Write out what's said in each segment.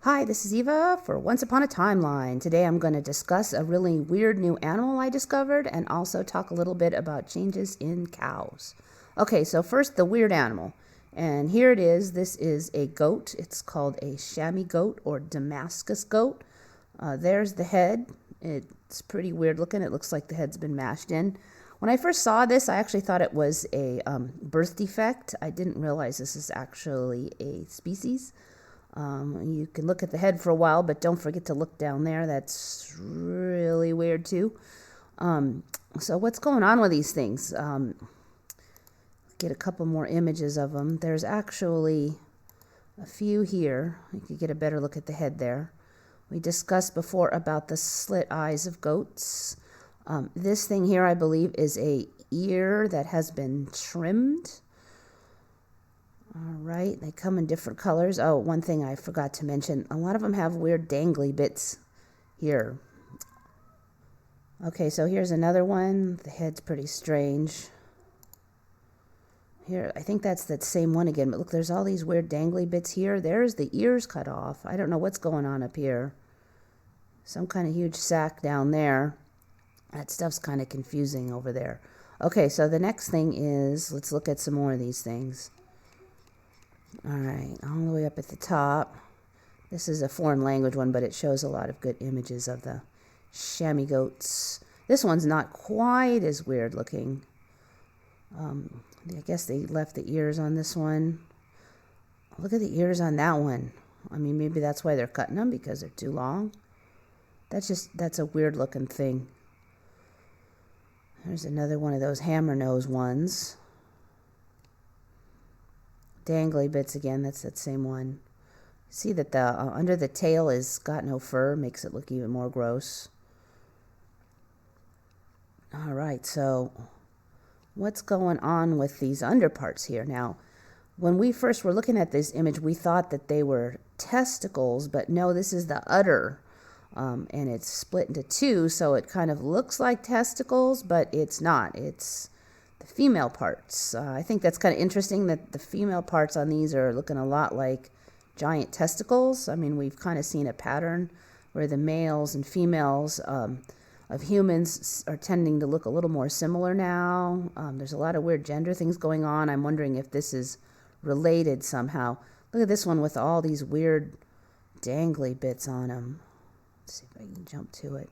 Hi, this is Eva for Once Upon a Timeline. Today I'm going to discuss a really weird new animal I discovered and also talk a little bit about changes in cows. Okay, so first the weird animal. And here it is. This is a goat. It's called a Shami goat or Damascus goat. There's the head. It's pretty weird looking. It looks like the head's been mashed in. When I first saw this, I actually thought it was a birth defect. I didn't realize this is actually a species. You can look at the head for a while, but don't forget to look down there. That's really weird too. So what's going on with these things? Get a couple more images of them. There's actually a few here. You can get a better look at the head there. We discussed before about the slit eyes of goats. This thing here, I believe, is a ear that has been trimmed. All right, they come in different colors. Oh, one thing I forgot to mention, a lot of them have weird dangly bits here. Okay, so here's another one. The head's pretty strange. Here, I think that's that same one again, but look, there's all these weird dangly bits here. There's the ears cut off. I don't know what's going on up here. Some kind of huge sack down there. That stuff's kind of confusing over there. Okay, so the next thing is, let's look at some more of these things. All right, all the way up at the top. This is a foreign language one, but it shows a lot of good images of the Shami goats. This one's not quite as weird looking. I guess they left the ears on this one. Look at the ears on that one. I mean, maybe that's why they're cutting them, because they're too long. That's a weird looking thing. There's another one of those hammer nose ones. Dangly bits again, that's that same one. See that the under the tail is got no fur, makes it look even more gross. All right, so what's going on with these underparts here? Now, when we first were looking at this image, we thought that they were testicles, but no, this is the udder. And it's split into two, so it kind of looks like testicles, but it's not. It's the female parts. I think that's kind of interesting that the female parts on these are looking a lot like giant testicles. I mean, we've kind of seen a pattern where the males and females of humans are tending to look a little more similar now. There's a lot of weird gender things going on. I'm wondering if this is related somehow. Look at this one with all these weird dangly bits on them. Let's see if I can jump to it.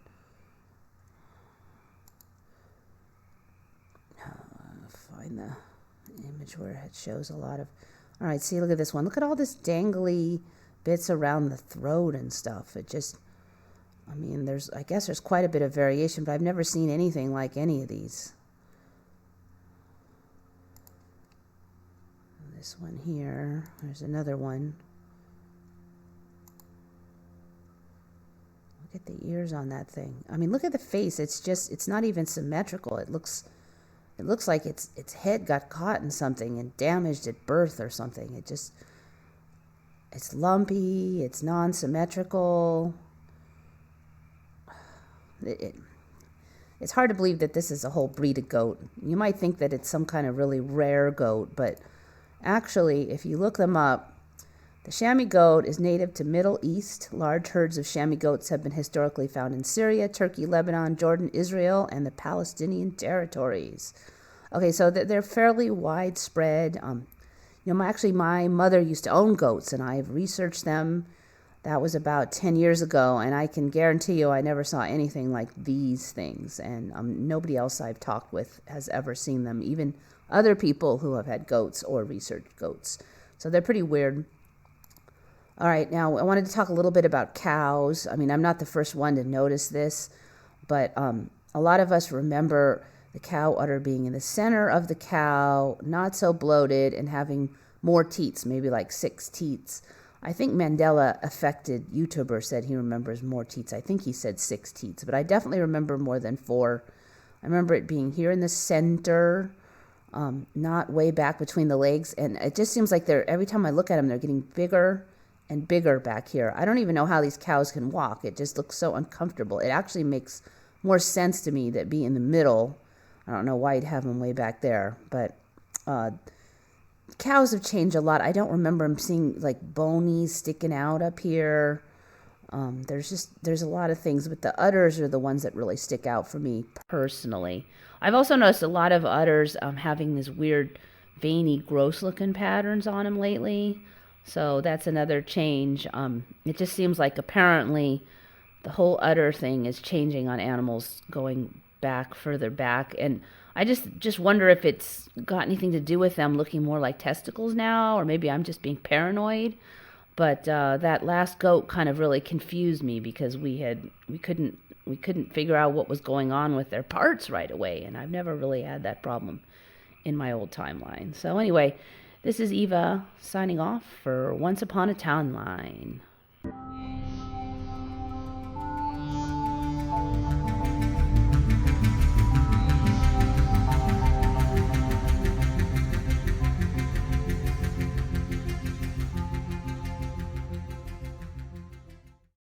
Find the image where it shows a lot of... All right, see, look at this one. Look at all this dangly bits around the throat and stuff. It just... I mean, I guess there's quite a bit of variation, but I've never seen anything like any of these. This one here. There's another one. Look at the ears on that thing. I mean, look at the face. It's not even symmetrical. It looks like its head got caught in something and damaged at birth or something. It's lumpy. It's non-symmetrical. It's hard to believe that this is a whole breed of goat. You might think that it's some kind of really rare goat, but actually, if you look them up, the Shami goat is native to Middle East. Large herds of Shami goats have been historically found in Syria, Turkey, Lebanon, Jordan, Israel, and the Palestinian territories. Okay, so they're fairly widespread. Actually, my mother used to own goats, and I've researched them. That was about 10 years ago, and I can guarantee you I never saw anything like these things. And nobody else I've talked with has ever seen them, even other people who have had goats or researched goats. So they're pretty weird. All right, now I wanted to talk a little bit about cows. I mean, I'm not the first one to notice this, but a lot of us remember the cow udder being in the center of the cow, not so bloated, and having more teats, maybe like 6 teats. I think Mandela Affected YouTuber said he remembers more teats. I think he said 6 teats, but I definitely remember more than 4. I remember it being here in the center, not way back between the legs, and it just seems like every time I look at them, they're getting bigger and bigger back here. I don't even know how these cows can walk. It just looks so uncomfortable. It actually makes more sense to me that be in the middle. I don't know why you'd have them way back there, but cows have changed a lot. I don't remember them seeing like bonies sticking out up here. There's a lot of things, but the udders are the ones that really stick out for me personally. I've also noticed a lot of udders having this weird, veiny, gross-looking patterns on them lately. So that's another change. It just seems like apparently the whole udder thing is changing on animals going back further back, and I just wonder if it's got anything to do with them looking more like testicles now, or maybe I'm just being paranoid. But that last goat kind of really confused me because we couldn't figure out what was going on with their parts right away, and I've never really had that problem in my old timeline. So anyway, this is Eva signing off for Once Upon a Town Line.